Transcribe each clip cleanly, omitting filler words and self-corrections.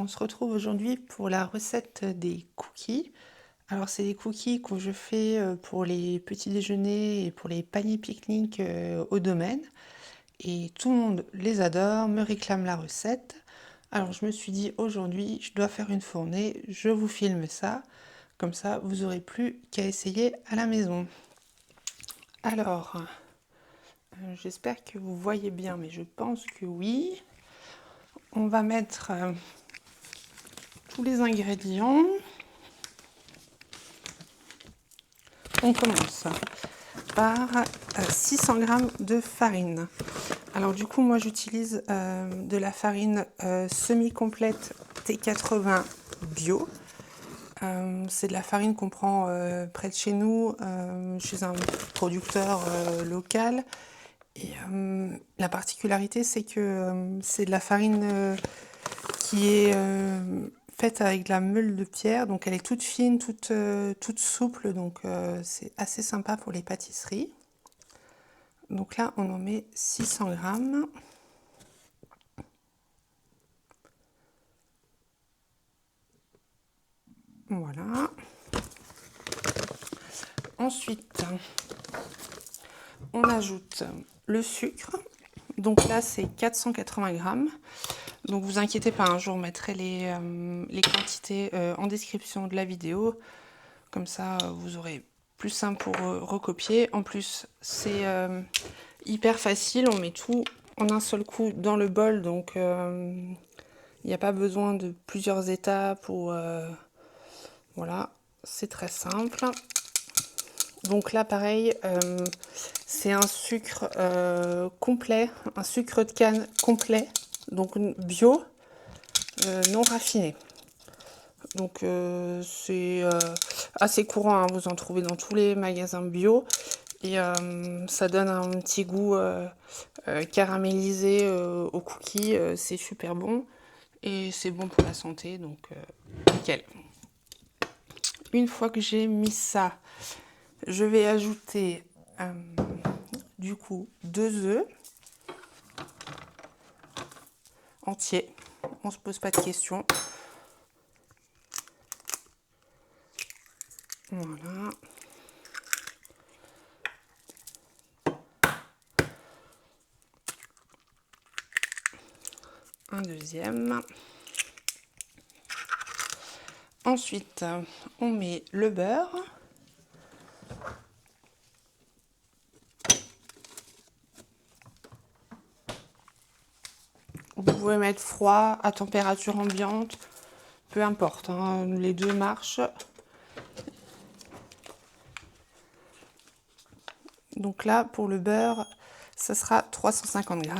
se retrouve aujourd'hui pour la recette des cookies. Alors c'est des cookies que je fais pour les petits déjeuners et pour les paniers pique-nique au domaine. Et tout le monde les adore, me réclame la recette. Alors je me suis dit aujourd'hui je dois faire une fournée, je vous filme ça. Comme ça vous n'aurez plus qu'à essayer à la maison. Alors j'espère que vous voyez bien, mais je pense que oui. On va mettre tous les ingrédients. On commence par 600 g de farine. Alors du coup, moi j'utilise de la farine semi-complète T80 bio. C'est de la farine qu'on prend près de chez nous, chez un producteur local. Et la particularité, c'est que c'est de la farine qui est faite avec de la meule de pierre, donc elle est toute fine, toute souple, donc c'est assez sympa pour les pâtisseries. Donc là, on en met 600 g. Voilà. Ensuite, on ajoute le sucre. Donc là, c'est 480 g. Donc vous inquiétez pas, je vous remettrai les quantités en description de la vidéo. Comme ça, vous aurez plus simple pour recopier. En plus, c'est hyper facile. On met tout en un seul coup dans le bol. Donc, il n'y a pas besoin de plusieurs étapes. Voilà, c'est très simple. Donc là, pareil, c'est un sucre complet, un sucre de canne complet. Donc bio, non raffiné. Donc c'est assez courant, vous en trouvez dans tous les magasins bio. Et ça donne un petit goût caramélisé aux cookies, c'est super bon. Et c'est bon pour la santé, donc nickel. Une fois que j'ai mis ça, je vais ajouter du coup 2 œufs entiers. On se pose pas de questions. Voilà. Un deuxième. Ensuite, on met le beurre. Vous pouvez mettre froid, à température ambiante, peu importe, les deux marchent. Donc là, pour le beurre, ça sera 350 g.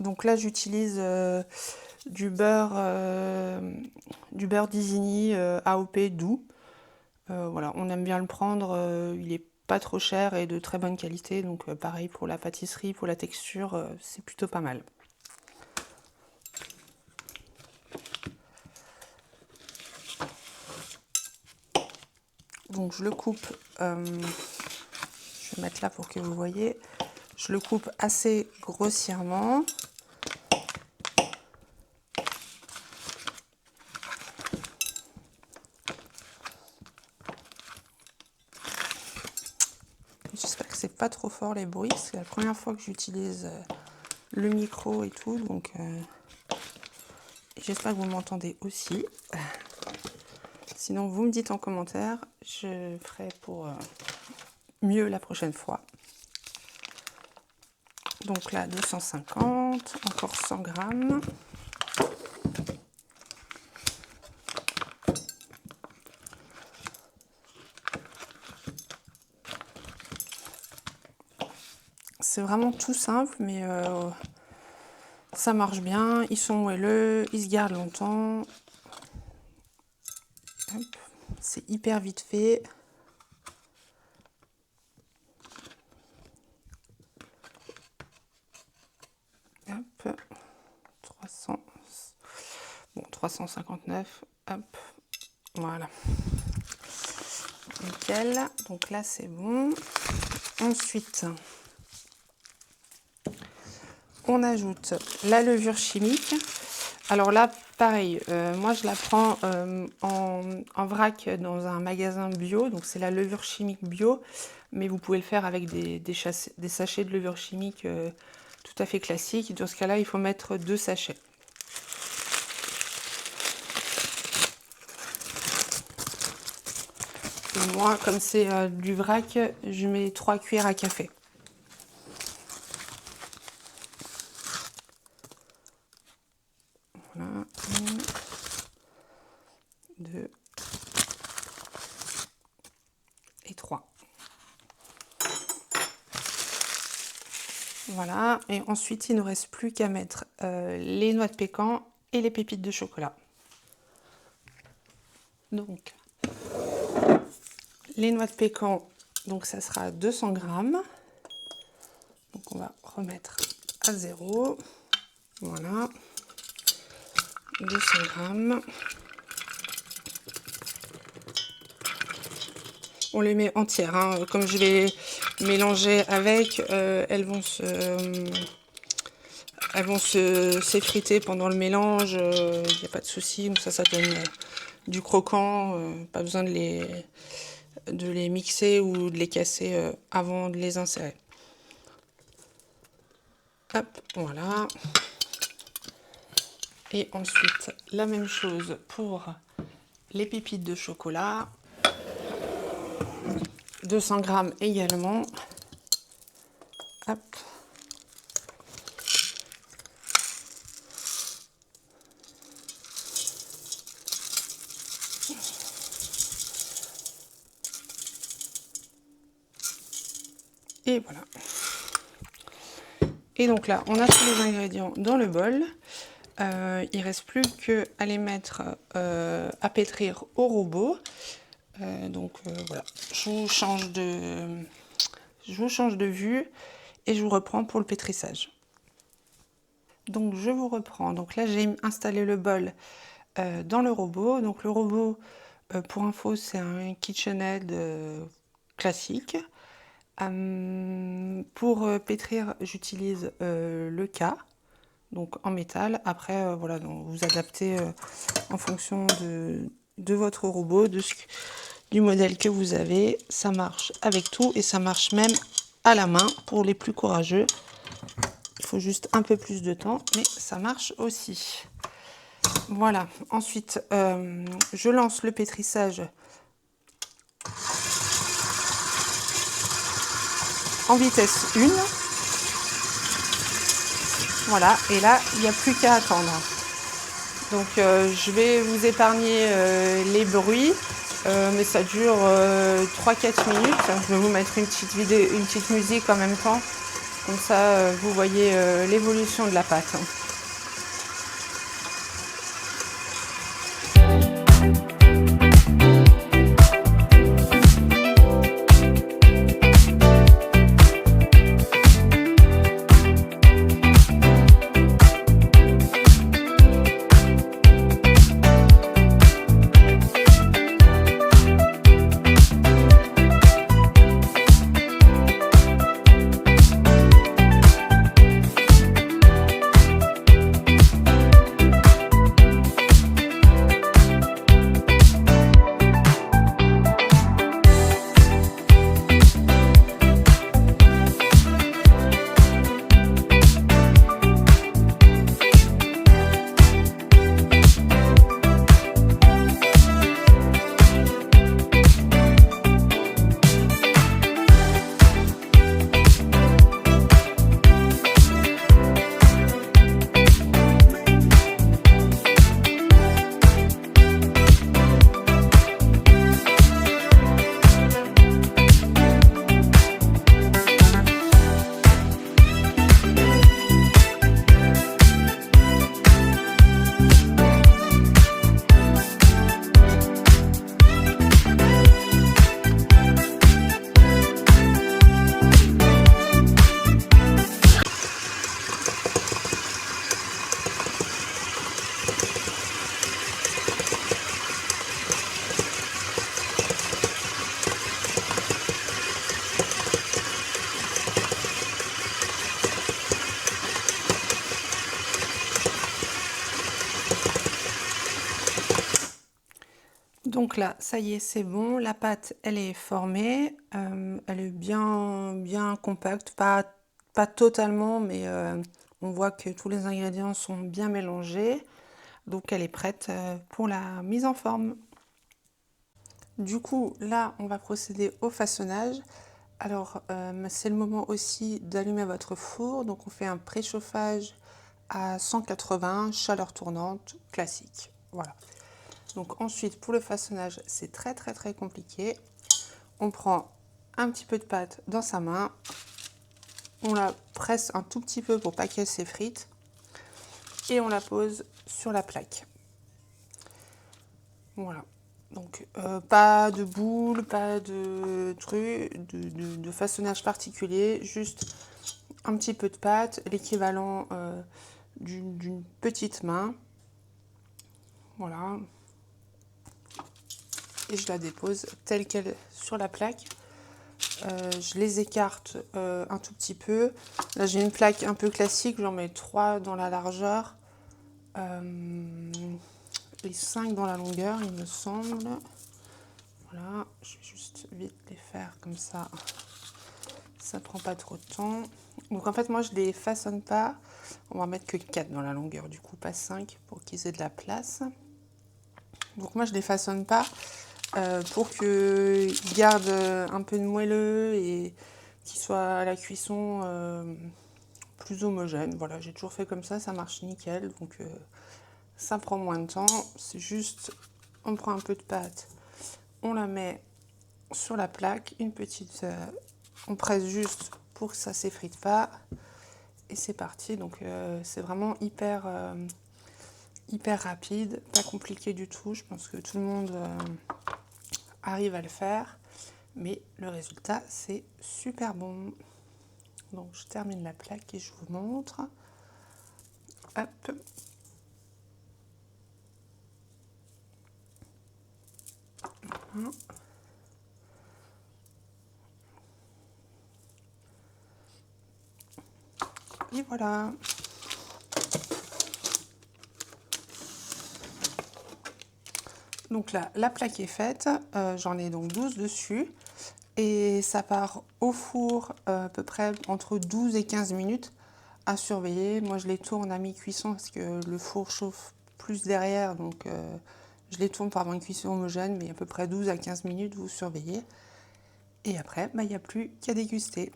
Donc là, j'utilise du beurre d'Isigny AOP doux. Voilà, on aime bien le prendre, il est pas trop cher et de très bonne qualité. Donc pareil pour la pâtisserie, pour la texture, c'est plutôt pas mal. Donc je le coupe, je vais mettre là pour que vous voyez, je le coupe assez grossièrement. J'espère que c'est pas trop fort les bruits, c'est la première fois que j'utilise le micro et tout, donc j'espère que vous m'entendez aussi. Sinon vous me dites en commentaire, je ferai pour mieux la prochaine fois. Donc là 250, encore 100 g. C'est vraiment tout simple, mais ça marche bien. Ils sont moelleux, ils se gardent longtemps. C'est hyper vite fait. Hop, 300, bon 359, hop, voilà. Nickel, donc là c'est bon. Ensuite, on ajoute la levure chimique. Alors là, pareil, moi je la prends en vrac dans un magasin bio, donc c'est la levure chimique bio, mais vous pouvez le faire avec des sachets de levure chimique tout à fait classiques. Dans ce cas-là, il faut mettre 2 sachets. Et moi, comme c'est du vrac, je mets 3 cuillères à café. Voilà, 1, 2 et 3. Voilà, et ensuite il ne nous reste plus qu'à mettre les noix de pécan et les pépites de chocolat. Donc, les noix de pécan, donc ça sera 200 g. Donc on va remettre à 0. Voilà. 200 g. On les met entières, hein. Comme je vais mélanger avec, elles vont s'effriter pendant le mélange, il n'y a pas de souci. Ça donne du croquant, pas besoin de les mixer ou de les casser avant de les insérer. Hop, voilà. Et ensuite, la même chose pour les pépites de chocolat. 200 g également. Hop. Et voilà. Et donc là, on a tous les ingrédients dans le bol. Il ne reste plus qu'à les mettre à pétrir au robot. Voilà, je vous change de vue et je vous reprends pour le pétrissage. Donc je vous reprends. Donc là j'ai installé le bol dans le robot. Donc le robot, pour info, c'est un KitchenAid classique. Pour pétrir, j'utilise le K, donc en métal. Après, voilà, donc vous adaptez en fonction de votre robot, du modèle que vous avez. Ça marche avec tout et ça marche même à la main pour les plus courageux. Il faut juste un peu plus de temps, mais ça marche aussi. Voilà, ensuite je lance le pétrissage en vitesse 1. Voilà, et là il n'y a plus qu'à attendre. Donc je vais vous épargner les bruits, mais ça dure 3-4 minutes. Je vais vous mettre une petite musique en même temps, comme ça vous voyez l'évolution de la pâte. Donc là, ça y est, c'est bon. La pâte, elle est formée. Elle est bien compacte. Pas totalement, mais on voit que tous les ingrédients sont bien mélangés. Donc elle est prête pour la mise en forme. Du coup, là, on va procéder au façonnage. Alors, c'est le moment aussi d'allumer votre four. Donc on fait un préchauffage à 180, chaleur tournante, classique. Voilà. Donc ensuite, pour le façonnage, c'est très compliqué. On prend un petit peu de pâte dans sa main, on la presse un tout petit peu pour pas qu'elle s'effrite et on la pose sur la plaque. Voilà. Donc pas de boule, pas de truc, de façonnage particulier, juste un petit peu de pâte, l'équivalent d'une petite main. Voilà. Et je la dépose telle qu'elle sur la plaque. Je les écarte un tout petit peu. Là, j'ai une plaque un peu classique, j'en mets 3 dans la largeur et 5 dans la longueur, il me semble. Voilà, je vais juste vite les faire comme ça prend pas trop de temps. Donc en fait, moi, je les façonne pas. On va mettre que 4 dans la longueur, du coup, pas 5 pour qu'ils aient de la place. Donc moi, je les façonne pas pour qu'ils gardent un peu de moelleux et qu'ils soient à la cuisson plus homogène. Voilà, j'ai toujours fait comme ça marche nickel. Donc ça prend moins de temps. C'est juste, on prend un peu de pâte, on la met sur la plaque, on presse juste pour que ça s'effrite pas. Et c'est parti. Donc c'est vraiment hyper rapide, pas compliqué du tout. Je pense que tout le monde arrive à le faire. Mais le résultat, c'est super bon. Donc je termine la plaque et je vous montre. Hop. Et voilà. Donc là, la plaque est faite. J'en ai donc 12 dessus. Et ça part au four à peu près entre 12 et 15 minutes à surveiller. Moi, je les tourne à mi-cuisson parce que le four chauffe plus derrière. Donc, je les tourne pour avoir une cuisson homogène, mais à peu près 12 à 15 minutes, vous surveillez. Et après, il n'y a plus qu'à déguster.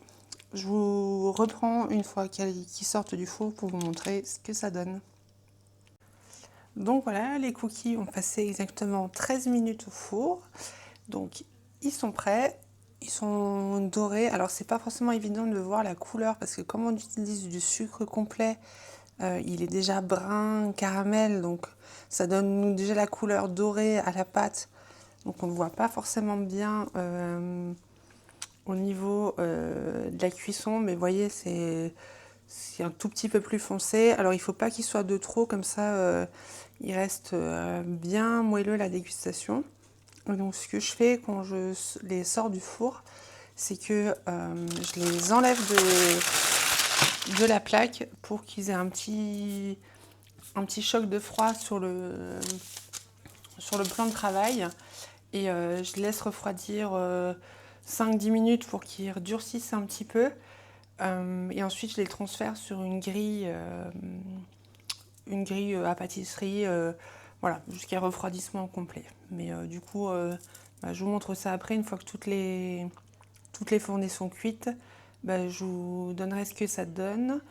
Je vous reprends une fois qu'ils sortent du four pour vous montrer ce que ça donne. Donc voilà, les cookies ont passé exactement 13 minutes au four. Donc, ils sont prêts. Ils sont dorés. Alors, c'est pas forcément évident de voir la couleur parce que comme on utilise du sucre complet, il est déjà brun, caramel. Donc, ça donne déjà la couleur dorée à la pâte. Donc, on ne voit pas forcément bien au niveau de la cuisson. Mais vous voyez, c'est un tout petit peu plus foncé. Alors, il ne faut pas qu'il soit de trop. Comme ça, il reste bien moelleux la dégustation. Donc ce que je fais quand je les sors du four, c'est que je les enlève de la plaque pour qu'ils aient un petit choc de froid sur le plan de travail. Et je les laisse refroidir 5-10 minutes pour qu'ils durcissent un petit peu. Et ensuite, je les transfère sur une grille à pâtisserie, voilà, jusqu'à refroidissement complet. Mais du coup, je vous montre ça après, une fois que toutes les fournées sont cuites, je vous donnerai ce que ça donne.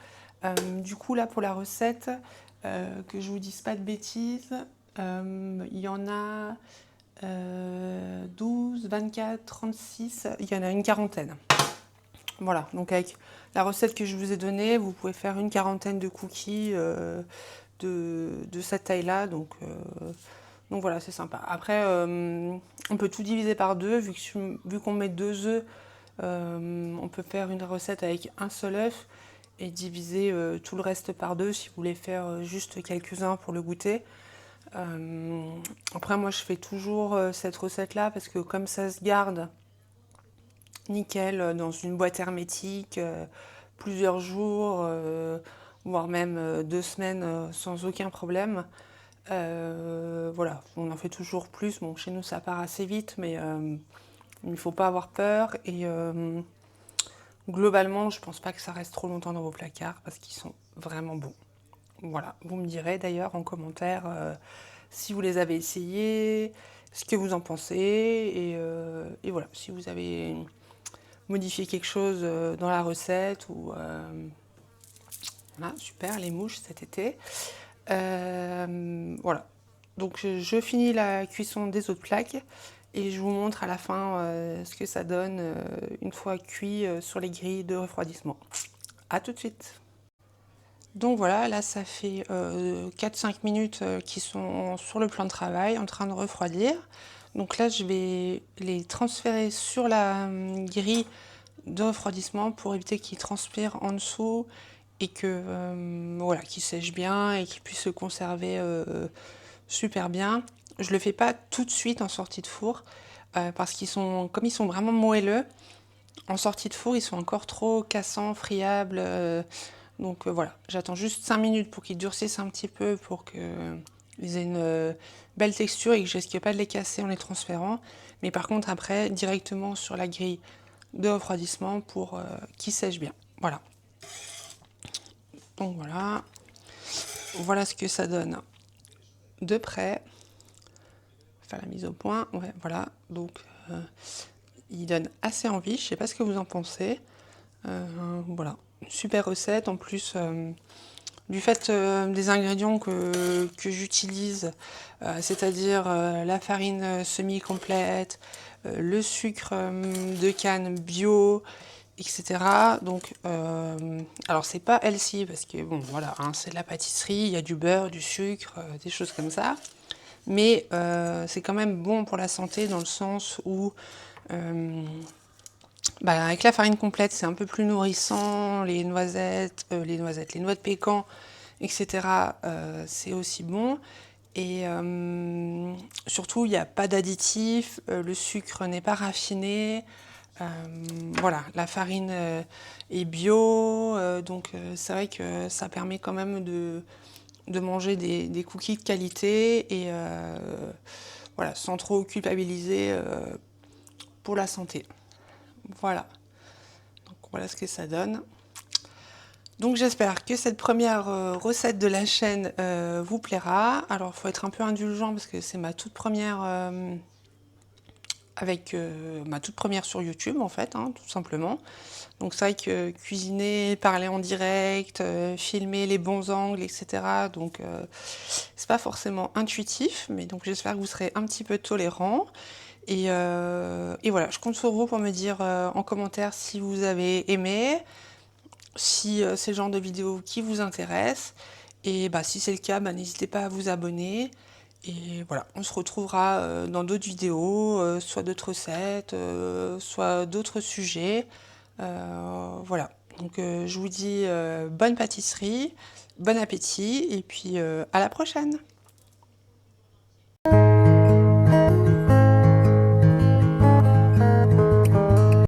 Du coup, là, pour la recette, que je vous dise pas de bêtises, il y en a 12, 24, 36, il y en a une quarantaine. Voilà, donc avec la recette que je vous ai donnée, vous pouvez faire une quarantaine de cookies de cette taille-là. Donc voilà, c'est sympa. Après, on peut tout diviser par deux. Vu qu'on met 2 œufs, on peut faire une recette avec un seul œuf et diviser tout le reste par 2 si vous voulez faire juste quelques-uns pour le goûter. Après, moi, je fais toujours cette recette-là parce que comme ça se garde nickel dans une boîte hermétique plusieurs jours, voire même 2 semaines sans aucun problème. Voilà, on en fait toujours plus. Bon, chez nous, ça part assez vite, mais il ne faut pas avoir peur. Et globalement, je pense pas que ça reste trop longtemps dans vos placards parce qu'ils sont vraiment bons. Voilà, vous me direz d'ailleurs en commentaire si vous les avez essayés, ce que vous en pensez. Et voilà, si vous avez modifié quelque chose dans la recette ou... voilà, super, les mouches cet été. Voilà. Donc je finis la cuisson des autres plaques et je vous montre à la fin ce que ça donne une fois cuit sur les grilles de refroidissement. A tout de suite. Donc voilà, là ça fait 4-5 minutes qu'ils sont sur le plan de travail en train de refroidir. Donc là je vais les transférer sur la grille de refroidissement pour éviter qu'ils transpirent en dessous et que voilà, qu'ils sèchent bien et qu'ils puissent se conserver super bien. Je le fais pas tout de suite en sortie de four parce qu'ils sont, comme ils sont vraiment moelleux, en sortie de four ils sont encore trop cassants, friables. Donc voilà, j'attends juste 5 minutes pour qu'ils durcissent un petit peu pour qu'ils aient une belle texture et que je risque pas de les casser en les transférant. Mais par contre après, directement sur la grille de refroidissement pour qu'ils sèchent bien. Voilà. Donc voilà, voilà ce que ça donne de près. Faire la mise au point, ouais, voilà. Donc il donne assez envie. Je sais pas ce que vous en pensez. Voilà, super recette. En plus du fait des ingrédients que j'utilise, c'est-à-dire la farine semi-complète, le sucre de canne bio, etc. Donc, alors c'est pas healthy parce que bon, voilà, hein, c'est de la pâtisserie, il y a du beurre, du sucre, des choses comme ça. Mais c'est quand même bon pour la santé dans le sens où avec la farine complète, c'est un peu plus nourrissant, les noisettes, les noix de pécan, etc. C'est aussi bon. Et surtout, il n'y a pas d'additifs, le sucre n'est pas raffiné. Voilà, la farine est bio, donc c'est vrai que ça permet quand même de manger des cookies de qualité et voilà, sans trop culpabiliser pour la santé. Voilà, donc voilà ce que ça donne. Donc j'espère que cette première recette de la chaîne vous plaira. Alors il faut être un peu indulgent parce que c'est ma toute première avec ma toute première sur YouTube en fait, hein, tout simplement. Donc c'est vrai que cuisiner, parler en direct, filmer les bons angles, etc. Donc c'est pas forcément intuitif, mais donc j'espère que vous serez un petit peu tolérants. Et voilà, je compte sur vous pour me dire en commentaire si vous avez aimé, si c'est le genre de vidéo qui vous intéresse. Et si c'est le cas, n'hésitez pas à vous abonner. Et voilà, on se retrouvera dans d'autres vidéos, soit d'autres recettes, soit d'autres sujets. Voilà, donc je vous dis bonne pâtisserie, bon appétit et puis à la prochaine!